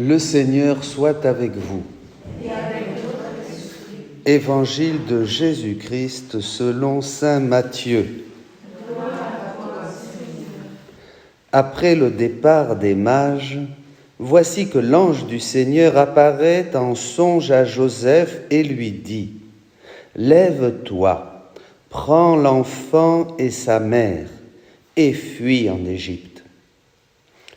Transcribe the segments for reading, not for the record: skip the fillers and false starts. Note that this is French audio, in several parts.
Le Seigneur soit avec vous. Et avec votre esprit. Évangile de Jésus-Christ selon saint Matthieu. Gloire à toi, Seigneur. Après le départ des mages, voici que l'ange du Seigneur apparaît en songe à Joseph et lui dit : « Lève-toi, prends l'enfant et sa mère, et fuis en Égypte.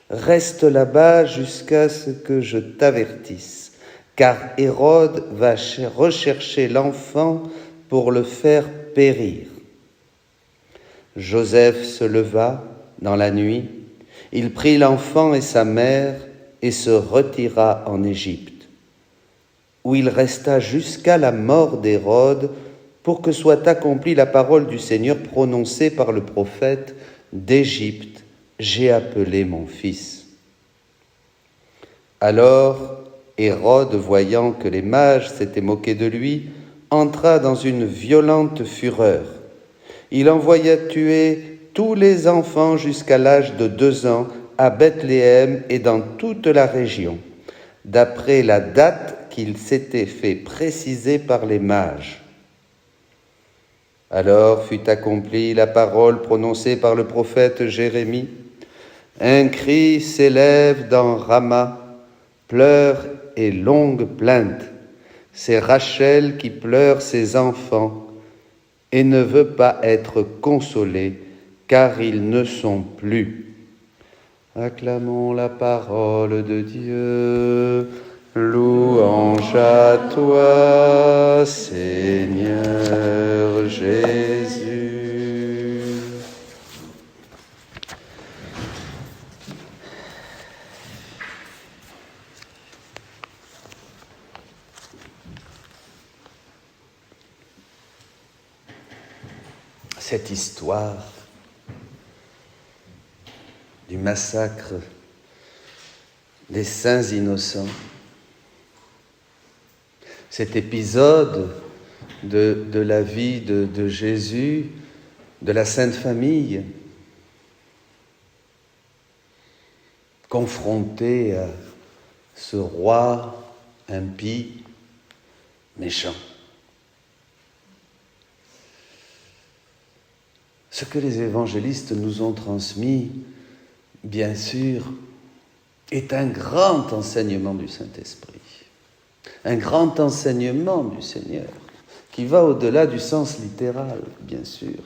Reste là-bas jusqu'à ce que je t'avertisse, car Hérode va rechercher l'enfant pour le faire périr. » Joseph se leva dans la nuit, il prit l'enfant et sa mère et se retira en Égypte, où il resta jusqu'à la mort d'Hérode pour que soit accomplie la parole du Seigneur prononcée par le prophète : « D'Égypte, j'ai appelé mon fils. » Alors Hérode, voyant que les mages s'étaient moqués de lui, entra dans une violente fureur. Il envoya tuer tous les enfants jusqu'à l'âge de 2 ans à Bethléem et dans toute la région, d'après la date qu'il s'était fait préciser par les mages. Alors fut accomplie la parole prononcée par le prophète Jérémie. Un cri s'élève dans Rama, pleurs et longues plaintes. C'est Rachel qui pleure ses enfants et ne veut pas être consolée, car ils ne sont plus. Acclamons la parole de Dieu. Louange à toi, Seigneur Jésus. Cette histoire du massacre des saints innocents, cet épisode de la vie de Jésus, de la Sainte Famille, confronté à ce roi impie, méchant. Ce que les évangélistes nous ont transmis, bien sûr, est un grand enseignement du Saint-Esprit, un grand enseignement du Seigneur, qui va au-delà du sens littéral, bien sûr.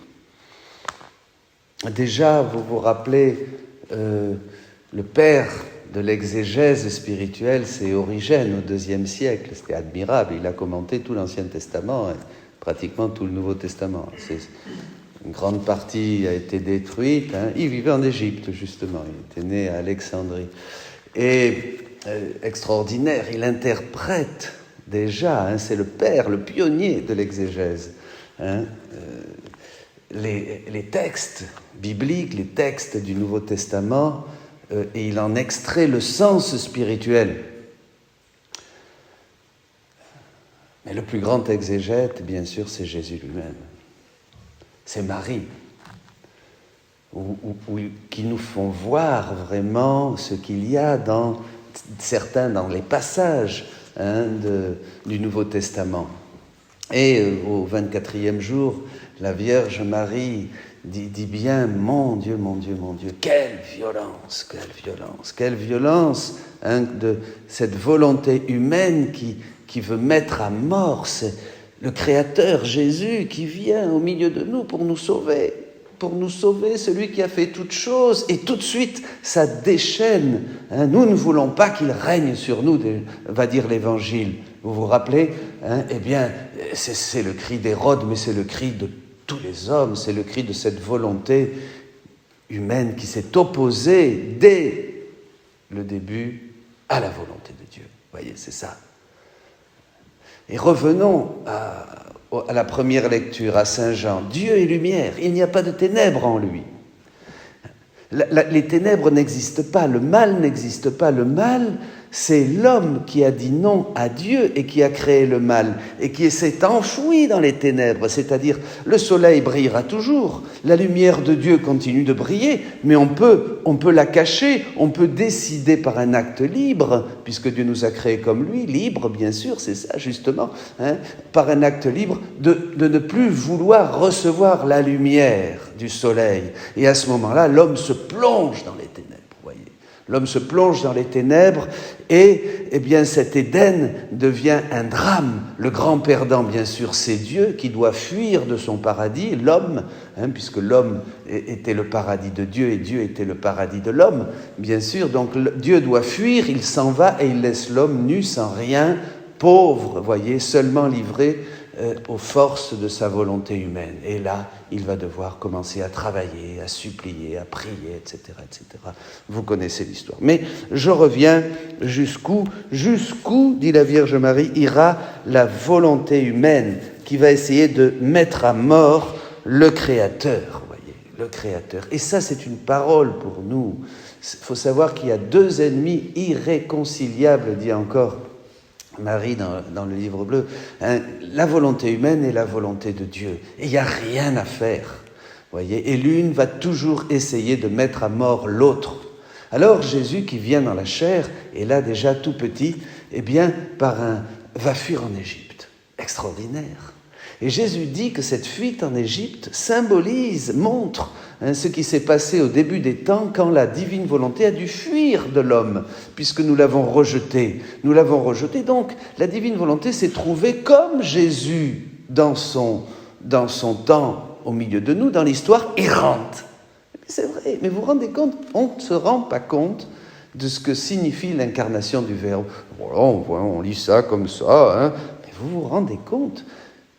Déjà, vous vous rappelez, le père de l'exégèse spirituelle, c'est Origène, au IIe siècle. C'était admirable, il a commenté tout l'Ancien Testament, et pratiquement tout le Nouveau Testament. Une grande partie a été détruite. Il vivait en Égypte, justement. Il était né à Alexandrie. Et extraordinaire, il interprète déjà, c'est le père, le pionnier de l'exégèse, les textes bibliques, les textes du Nouveau Testament, et il en extrait le sens spirituel. Mais le plus grand exégète, bien sûr, c'est Jésus lui-même. C'est Marie, qui nous font voir vraiment ce qu'il y a dans les passages du Nouveau Testament. Et au 24e jour, la Vierge Marie dit bien : mon Dieu, mon Dieu, mon Dieu, quelle violence, de cette volonté humaine qui veut mettre à mort le Créateur, Jésus, qui vient au milieu de nous pour nous sauver, celui qui a fait toutes choses, et tout de suite, ça déchaîne. Nous ne voulons pas qu'il règne sur nous, va dire l'Évangile. Vous vous rappelez ? Eh bien, c'est le cri d'Hérode, mais c'est le cri de tous les hommes, c'est le cri de cette volonté humaine qui s'est opposée dès le début à la volonté de Dieu. Vous voyez, c'est ça. Et revenons à la première lecture, à Saint Jean. Dieu est lumière, il n'y a pas de ténèbres en lui. Les ténèbres n'existent pas, le mal n'existe pas. Le mal, c'est l'homme qui a dit non à Dieu et qui a créé le mal et qui s'est enfoui dans les ténèbres, c'est-à-dire le soleil brillera toujours, la lumière de Dieu continue de briller, mais on peut la cacher, on peut décider par un acte libre, puisque Dieu nous a créés comme lui, libre bien sûr, c'est ça justement, par un acte libre de ne plus vouloir recevoir la lumière du soleil. Et à ce moment-là, l'homme se plonge dans les ténèbres. L'homme se plonge dans les ténèbres et bien, cet Éden devient un drame. Le grand perdant, bien sûr, c'est Dieu qui doit fuir de son paradis, l'homme, puisque l'homme était le paradis de Dieu et Dieu était le paradis de l'homme, bien sûr. Donc Dieu doit fuir, il s'en va et il laisse l'homme nu, sans rien, pauvre, voyez, seulement livré aux forces de sa volonté humaine. Et là, il va devoir commencer à travailler, à supplier, à prier, etc., etc. Vous connaissez l'histoire. Mais je reviens jusqu'où, dit la Vierge Marie, ira la volonté humaine qui va essayer de mettre à mort le Créateur, voyez, le Créateur. Et ça, c'est une parole pour nous. Il faut savoir qu'il y a 2 ennemis irréconciliables, dit encore Marie dans le livre bleu, la volonté humaine et la volonté de Dieu. Et il n'y a rien à faire, voyez. Et l'une va toujours essayer de mettre à mort l'autre. Alors Jésus, qui vient dans la chair, et là déjà tout petit, va fuir en Égypte. Extraordinaire. Et Jésus dit que cette fuite en Égypte montre ce qui s'est passé au début des temps quand la divine volonté a dû fuir de l'homme, puisque nous l'avons rejeté. Nous l'avons rejeté, donc la divine volonté s'est trouvée comme Jésus dans son temps au milieu de nous, dans l'histoire errante. C'est vrai, mais vous vous rendez compte, on ne se rend pas compte de ce que signifie l'incarnation du Verbe. Voilà, on lit ça comme ça, mais vous vous rendez compte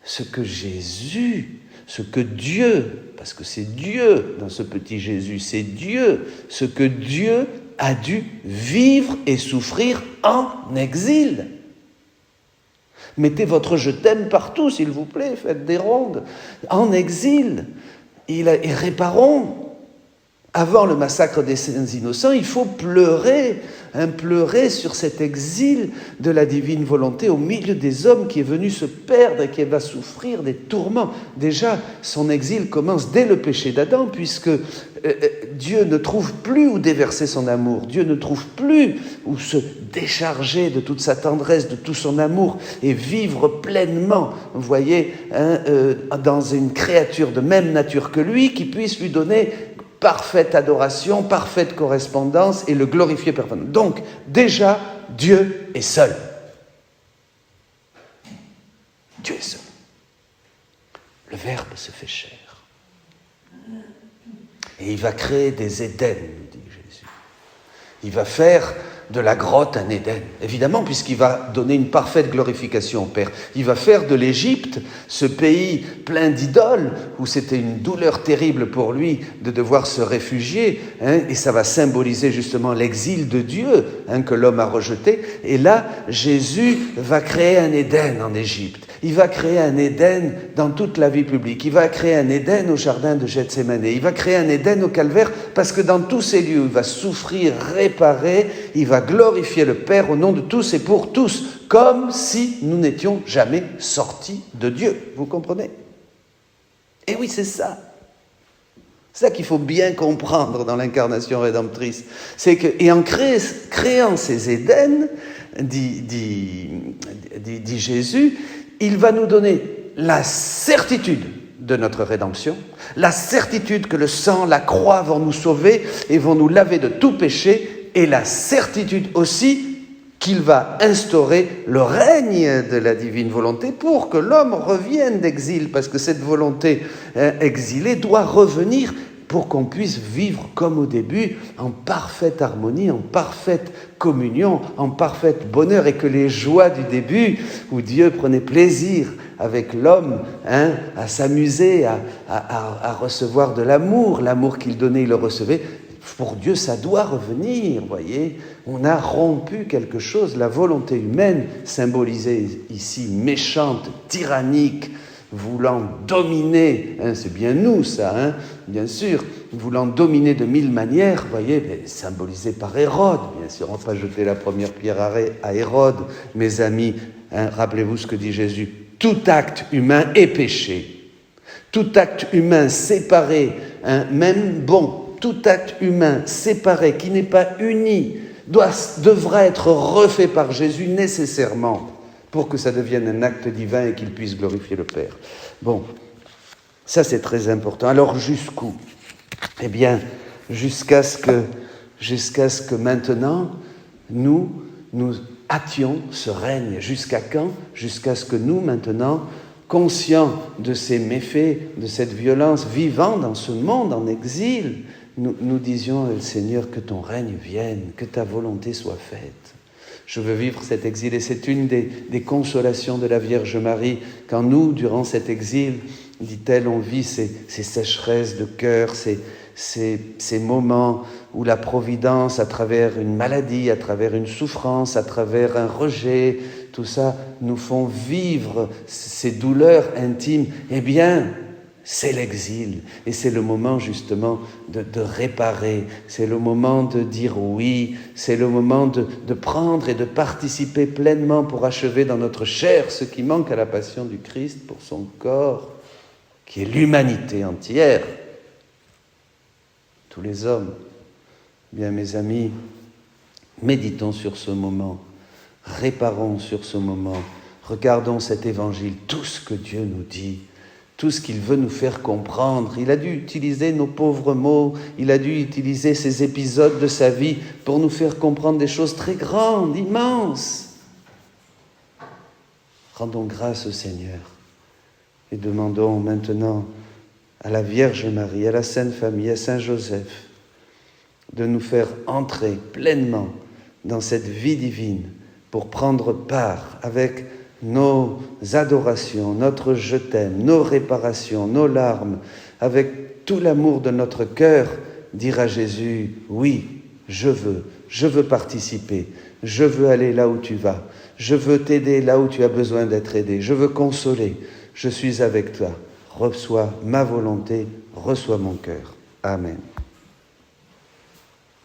ce que Jésus, ce que Dieu, parce que c'est Dieu dans ce petit Jésus, c'est Dieu, ce que Dieu a dû vivre et souffrir en exil. Mettez votre je t'aime partout, s'il vous plaît, faites des rondes. En exil, et réparons. Avant le massacre des saints innocents, il faut pleurer sur cet exil de la divine volonté au milieu des hommes qui est venu se perdre et qui va souffrir des tourments. Déjà, son exil commence dès le péché d'Adam, puisque Dieu ne trouve plus où déverser son amour. Dieu ne trouve plus où se décharger de toute sa tendresse, de tout son amour et vivre pleinement, vous voyez, dans une créature de même nature que lui qui puisse lui donner parfaite adoration, parfaite correspondance et le glorifier parfaitement. Donc, déjà, Dieu est seul. Dieu est seul. Le Verbe se fait chair. Et il va créer des Éden, nous dit Jésus. Il va faire de la grotte un Éden, évidemment, puisqu'il va donner une parfaite glorification au Père. Il va faire de l'Égypte, ce pays plein d'idoles, où c'était une douleur terrible pour lui de devoir se réfugier, et ça va symboliser justement l'exil de Dieu que l'homme a rejeté. Et là, Jésus va créer un Éden en Égypte. Il va créer un Éden dans toute la vie publique. Il va créer un Éden au jardin de Gethsémane. Il va créer un Éden au calvaire, parce que dans tous ces lieux, il va souffrir, réparer, il va glorifier le Père au nom de tous et pour tous, comme si nous n'étions jamais sortis de Dieu. Vous comprenez ? Et oui, c'est ça. C'est ça qu'il faut bien comprendre dans l'incarnation rédemptrice. C'est que, et en créant ces Éden, dit Jésus, il va nous donner la certitude de notre rédemption, la certitude que le sang, la croix vont nous sauver et vont nous laver de tout péché, et la certitude aussi qu'il va instaurer le règne de la divine volonté pour que l'homme revienne d'exil, parce que cette volonté exilée doit revenir pour qu'on puisse vivre comme au début, en parfaite harmonie, en parfaite communion, en parfait bonheur, et que les joies du début, où Dieu prenait plaisir avec l'homme, à s'amuser, à recevoir de l'amour qu'il donnait, il le recevait. Pour Dieu, ça doit revenir, voyez. On a rompu quelque chose, la volonté humaine, symbolisée ici, méchante, tyrannique, voulant dominer, c'est bien nous ça, bien sûr, voulant dominer de mille manières, vous voyez, symbolisé par Hérode, bien sûr, on ne va pas jeter la première pierre à Hérode, mes amis, rappelez-vous ce que dit Jésus, tout acte humain est péché, tout acte humain séparé, même bon, tout acte humain séparé, qui n'est pas uni, devra être refait par Jésus nécessairement, pour que ça devienne un acte divin et qu'il puisse glorifier le Père. Bon, ça c'est très important. Alors jusqu'où ? Eh bien, jusqu'à ce que maintenant, nous hâtions ce règne. Jusqu'à quand ? Jusqu'à ce que nous, maintenant, conscients de ces méfaits, de cette violence, vivant dans ce monde en exil, nous disions, Seigneur, que ton règne vienne, que ta volonté soit faite. Je veux vivre cet exil et c'est une des consolations de la Vierge Marie. Quand nous, durant cet exil, dit-elle, on vit ces sécheresses de cœur, ces moments où la Providence, à travers une maladie, à travers une souffrance, à travers un rejet, tout ça nous font vivre ces douleurs intimes. Eh bien, c'est l'exil et c'est le moment justement de réparer, c'est le moment de dire oui, c'est le moment de prendre et de participer pleinement pour achever dans notre chair ce qui manque à la passion du Christ pour son corps, qui est l'humanité entière, tous les hommes. Bien mes amis, méditons sur ce moment, réparons sur ce moment, regardons cet évangile, tout ce que Dieu nous dit, tout ce qu'il veut nous faire comprendre. Il a dû utiliser nos pauvres mots, il a dû utiliser ces épisodes de sa vie pour nous faire comprendre des choses très grandes, immenses. Rendons grâce au Seigneur et demandons maintenant à la Vierge Marie, à la Sainte Famille, à Saint Joseph, de nous faire entrer pleinement dans cette vie divine pour prendre part avec nos adorations, notre je t'aime, nos réparations, nos larmes, avec tout l'amour de notre cœur, dire à Jésus, oui, je veux participer, je veux aller là où tu vas, je veux t'aider là où tu as besoin d'être aidé, je veux consoler, je suis avec toi, reçois ma volonté, reçois mon cœur. Amen.